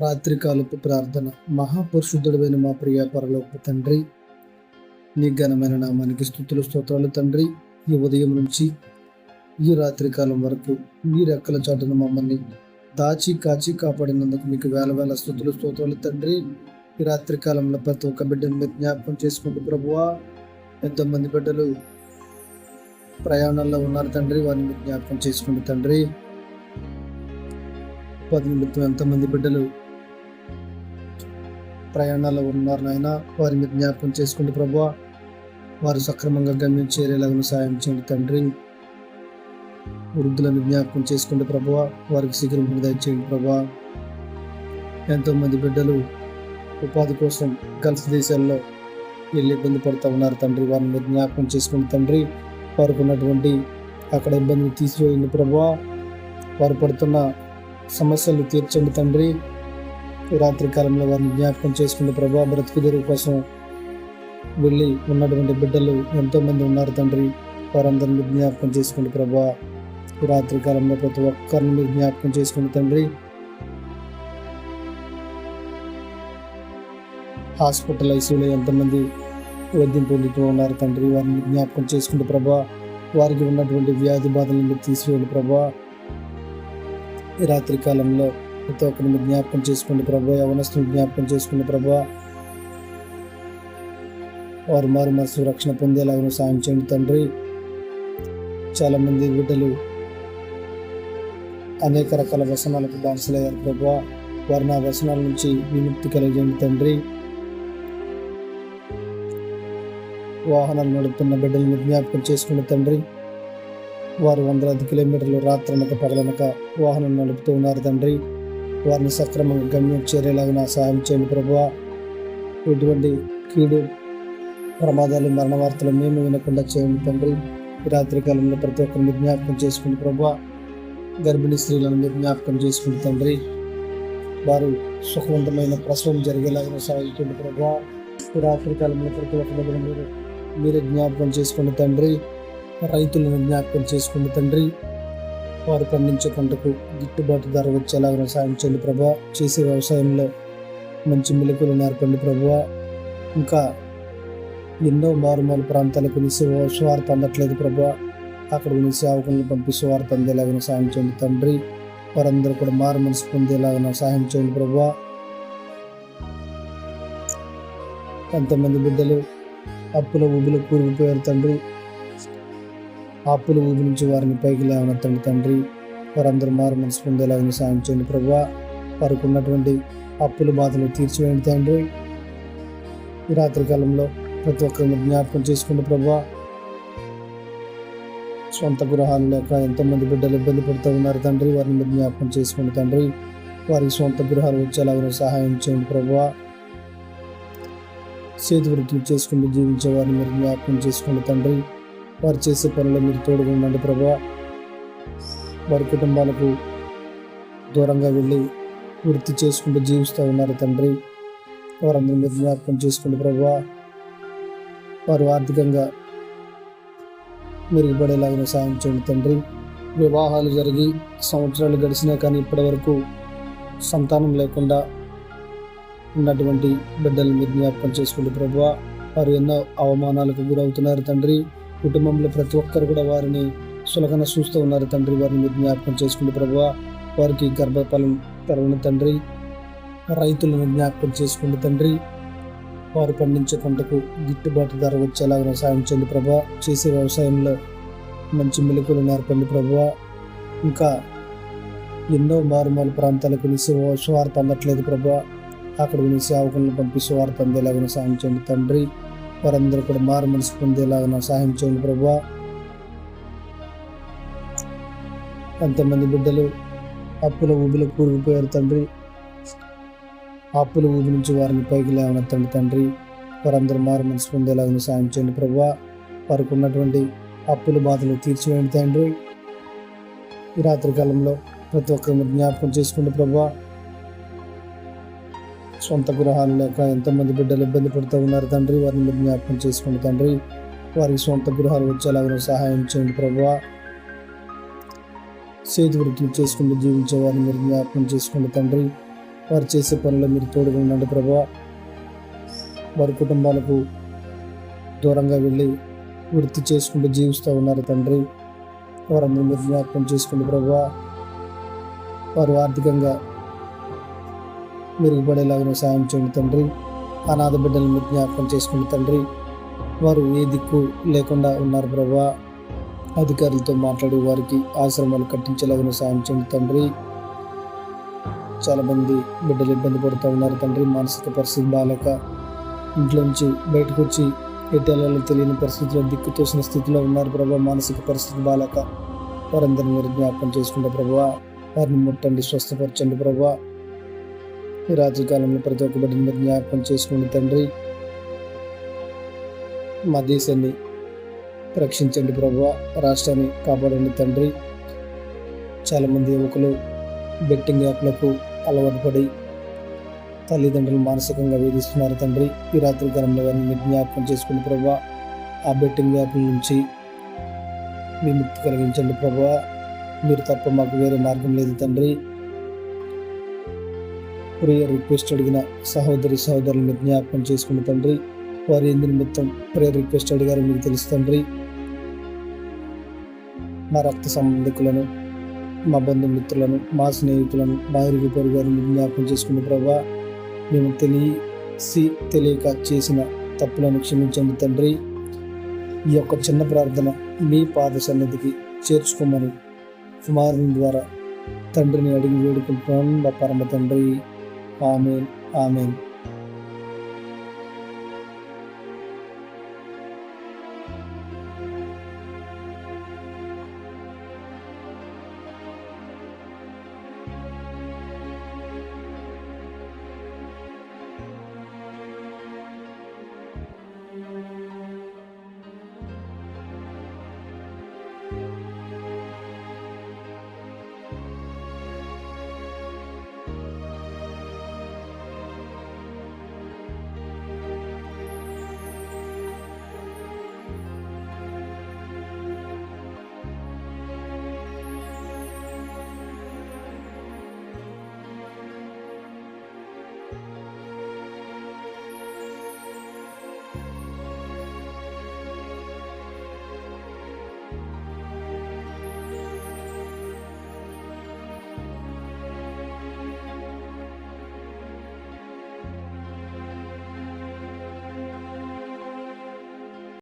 రాత్రికాలపు ప్రార్థన. మహాపరిశుద్ధుడైన మా ప్రియ పరలోకపు తండ్రి, నీ ఘనమైన నామానికి స్తుతులు స్తోత్రాలు తండ్రి. ఈ ఉదయం నుంచి ఈ రాత్రికాలం వరకు మీ రెక్కల చాటున మమ్మల్ని దాచి కాచి కాపాడినందుకు మీకు వేల వేల స్తుతులు స్తోత్రాలు తండ్రి. ఈ రాత్రికాలంలో ప్రతి ఒక్క బిడ్డను మీరు జ్ఞాపకం చేసుకుంటూ ప్రభువా, ఎంతోమంది బిడ్డలు ప్రయాణాల్లో ఉన్నారు తండ్రి, వారిని మీరు జ్ఞాపకం చేసుకుంటూ తండ్రి. పది నిమిత్తం ఎంతమంది బిడ్డలు ప్రయాణాల్లో ఉన్నారు నాయన, వారిని మీరు జ్ఞాపకం చేసుకుంటూ ప్రభువా, వారు సక్రమంగా గమ్యం చేరేలాగా సాయం చేయండి తండ్రి. వృద్ధులను జ్ఞాపకం చేసుకుంటూ ప్రభువా, వారికి శీఘ్రం దయచేయండి ప్రభువా. ఎంతోమంది బిడ్డలు ఉపాధి కోసం గల్ఫ్ దేశాల్లో వెళ్ళి ఇబ్బంది పడుతూ ఉన్నారు తండ్రి, వారిని మీరు జ్ఞాపకం చేసుకుంటూ తండ్రి. వారికి ఉన్నటువంటి అక్కడ ఇబ్బందులు తీసివేయండి ప్రభువా, వారు పడుతున్న సమస్యలు తీర్చండి తండ్రి. ఈ రాత్రి కాలంలో వారిని జ్ఞాపకం చేసుకునే ప్రభా, బ్రతుకుదెరువు కోసం వెళ్ళి ఉన్నటువంటి బిడ్డలు ఎంతోమంది ఉన్నారు తండ్రి, వారందరినీ జ్ఞాపకం చేసుకునే ప్రభా. ఈ రాత్రి కాలంలో ప్రతి ఒక్కరిని మీరు జ్ఞాపకం చేసుకునే తండ్రి. హాస్పిటల్ ఐసీయూలో ఎంతమంది వైద్యం పొందుతూ ఉన్నారు తండ్రి, వారిని జ్ఞాపకం చేసుకుంటే ప్రభా, వారికి ఉన్నటువంటి వ్యాధి బాధలను మీరు తీసివేయండి ప్రభా. ఈ రాత్రి కాలంలో ప్రతి ఒక్కరిని జ్ఞాపకం చేసుకోండి ప్రభా, యవనస్తుని జ్ఞాపకం చేసుకోండి ప్రభా. వారు మారు మనసు రక్షణ పొందేలాగా సాయం చేయండి తండ్రి. చాలా మంది బిడ్డలు అనేక రకాల వ్యసనాలకు బానిసలయ్యారు ప్రభా, వారిని ఆ వ్యసనాల నుంచి విముక్తి కలిగేయండి తండ్రి. వాహనాలు నడుపుతున్న బిడ్డలను జ్ఞాపకం చేసుకునే తండ్రి, వారు వందలాది కిలోమీటర్లు రాత్రనక పగలనక వాహనం నడుపుతూ ఉన్నారు తండ్రి, వారిని సక్రమంగా గమ్యం చేరేలాగా సహాయం చేయండి ప్రభువా. ఎటువంటి కీడు ప్రమాదాలు మరణ వార్తలు మేము వినకుండా చేయండి తండ్రి. ఈ రాత్రి కాలంలో ప్రతి ఒక్కరిని జ్ఞాపకం చేసుకుని ప్రభువా, గర్భిణీ స్త్రీలను మీరు జ్ఞాపకం చేసుకుని తండ్రి, వారు సుఖవంతమైన ప్రసవం జరిగేలాగా సహాయం చేయండి ప్రభువా. ఈ రాత్రి కాలంలో ప్రతి ఒక్కరిని మీరే జ్ఞాపకం చేసుకుని తండ్రి. రైతులను జ్ఞాపకం చేసుకుని తండ్రి, వారు పండించే పంటకు గిట్టుబాటు ధర వచ్చేలాగా సాయం చేయండి ప్రభా. చేసే వ్యవసాయంలో మంచి మెలకువలు నేర్పండి ప్రభువా. ఇంకా ఎన్నో మారుమూల ప్రాంతాలకు నీ స్వార్థ అందట్లేదు ప్రభా, అక్కడ నీ సేవకులను పంపి స్వార్థ అందేలాగా సాయం చేయండి తండ్రి. వారందరూ కూడా మారు మనసు పొందేలాగా సాయం చేయండి ప్రభువా. ఎంతమంది బిడ్డలు అప్పుల ఊబిలో కూరుకుపోయారు తండ్రి, అప్పుల ఊబి నుంచి వారిని పైకి లేవనెత్తండి తండ్రి. వారందరూ మారు మనసు పొందేలాగా సాయం చేయండి ప్రభువా. వారికి ఉన్నటువంటి అప్పుల బాధలు తీర్చివేయండి తండ్రి. ఈ రాత్రి కాలంలో ప్రతి ఒక్కరిని జ్ఞాపకం చేసుకుంటే ప్రభువా, సొంత గృహాలు లేక ఎంతోమంది బిడ్డలు ఇబ్బంది పడుతూ ఉన్నారు తండ్రి, వారిని జ్ఞాపకం చేసుకోండి తండ్రి. వారికి సొంత గృహాలు వచ్చేలాగా సహాయం చేయండి ప్రభువా. చేతి వృత్తులు చేసుకుంటూ జీవించే వారిని మీరు జ్ఞాపకం చేసుకోండి తండ్రి. వారు చేసే పనులు మీరు తోడుగా ఉండండి ప్రభా. వారి కుటుంబాలకు దూరంగా వెళ్ళి వృత్తి చేసుకుంటూ జీవిస్తూ ఉన్నారు తండ్రి, వారందరూ మీరు జ్ఞాపకం చేసుకోండి ప్రభా. వారు ఆర్థికంగా మెరుగుపడేలాగా సాయం చేయండి తండ్రి. వివాహాలు జరిగి సంవత్సరాలు గడిచినా కానీ ఇప్పటి వరకు సంతానం లేకుండా ఉన్నటువంటి బిడ్డలు మీరు జ్ఞాపకం చేసుకోండి ప్రభువా. వారు ఎన్నో అవమానాలకు గురవుతున్నారు తండ్రి. కుటుంబంలో ప్రతి ఒక్కరు కూడా వారిని సులకన చూస్తూ ఉన్నారు తండ్రి, వారిని మీరు జ్ఞాపకం చేసుకుంటే ప్రభువా. వారికి గర్భఫలం తెరవని తండ్రి, రైతులను జ్ఞాపకం చేసుకుంటే తండ్రి, వారు పండించే పంటకు గిట్టుబాటు ధర వచ్చేలాగా సాయం చేయండి ప్రభా. చేసే వ్యవసాయంలో మంచి మెలకువలు నేర్పండి ప్రభువా. ఇంకా ఎన్నో మారుమూల ప్రాంతాలకు నీ స్వార్థ అందట్లేదు ప్రభా, అక్కడ నీ సేవకులను పంపి స్వార్థ అందేలాగా సాయం చేయండి తండ్రి. వారందరూ కూడా మారు మనసు పొందేలాగా సహాయం చేయండి ప్రభువా. ఎంతమంది బిడ్డలు అప్పుల ఊబిలో కూరుకుపోయారు తండ్రి, అప్పుల ఊబి నుంచి వారిని పైకి లేవనెత్తండి తండ్రి. వారందరూ మారు మనసు పొందేలాగా సాయం చేయండి ప్రభువా. వారికి ఉన్నటువంటి అప్పుల బాధలు తీర్చివేయండి తండ్రి. ఈ రాత్రి కాలంలో ప్రతి ఒక్కరిని జ్ఞాపకం చేసుకుంటే ప్రభువా, సొంత గృహాలు లేక ఎంతమంది బిడ్డలు ఇబ్బంది పడుతూ ఉన్నారు తండ్రి, వారిని జ్ఞాపకం చేసుకోండి తండ్రి. వారికి సొంత గృహాలు వచ్చేలాగా సహాయం చేయండి ప్రభువా. చేతి వృత్తులు చేసుకుంటూ జీవించే వారిని మీరు జ్ఞాపకం చేసుకోండి తండ్రి. వారు చేసే పనుల్లో మీరు తోడుగా ఉండండి ప్రభువా. వారి కుటుంబాలకు దూరంగా వెళ్ళి వృత్తి చేసుకుంటూ జీవిస్తూ ఉన్నారు తండ్రి. వారందరూ మీరు జ్ఞాపకం చేసుకోండి ప్రభువా. వారు ఆర్థికంగా మెరుగుపడేలాగా సాయం చేయండి తండ్రి. అనాథ బిడ్డలను మీరు జ్ఞాపకం చేసుకోండి తండ్రి. వారు ఏ దిక్కు లేకుండా ఉన్నారు ప్రభువా. అధికారులతో మాట్లాడి వారికి ఆశ్రమాలు కట్టించేలాగా సాయం చేయండి తండ్రి. చాలామంది బిడ్డలు ఇబ్బంది పడుతూ ఉన్నారు తండ్రి. మానసిక పరిస్థితి బాగాలేక ఇంట్లో నుంచి బయటకు వచ్చి ఎటేళ్ళలో తెలియని పరిస్థితిలో దిక్కు తోసిన స్థితిలో ఉన్నారు ప్రభా. మానసిక పరిస్థితి బాగాలేక వారందరినీ మీరు జ్ఞాపకం చేసుకుంటే ప్రభువా. వారిని ముట్టండి, స్వస్థపరచండి ప్రభువా. ఈ రాత్రి కాలంలో ప్రతి ఒక్క బిడ్డని మీరు జ్ఞాపకం చేసుకోండి తండ్రి. మా దేశాన్ని రక్షించండి ప్రభువా. రాష్ట్రాన్ని కాపాడండి తండ్రి. చాలామంది యువకులు బెట్టింగ్ యాప్లకు అలవాటు పడి తల్లిదండ్రులు మానసికంగా వేధిస్తున్నారు తండ్రి. ఈ రాత్రి కాలంలో వారిని మీరు జ్ఞాపకం చేసుకుని ప్రభువా. ఆ బెట్టింగ్ యాప్ల నుంచి విముక్తి కలిగించండి ప్రభువా. మీరు తప్ప మాకు వేరే మార్గం లేదు తండ్రి. ప్రేయర్ రిక్వెస్ట్ అడిగిన సహోదరులు మీరు జ్ఞాపకం చేసుకుని తండ్రి. వారు ఎందు నిమిత్తం ప్రేయర్ రిక్వెస్ట్ అడిగారు మీకు తెలుసు తండ్రి. మా రక్త సంబంధికులను, మా బంధుమిత్రులను, మా స్నేహితులను, మా ఇరుగు పొరుగు వారిని మీరు జ్ఞాపకం చేసుకుని ప్రభువా. మేము తెలియక చేసిన తప్పులను క్షమించండి తండ్రి. ఈ యొక్క చిన్న ప్రార్థన మీ పాద సన్నిధికి చేర్చుకోమని కుమారుని ద్వారా తండ్రిని అడిగి వేడుకుంటున్నాను మా పరమ తండ్రి. ఆమేన్, ఆమేన్.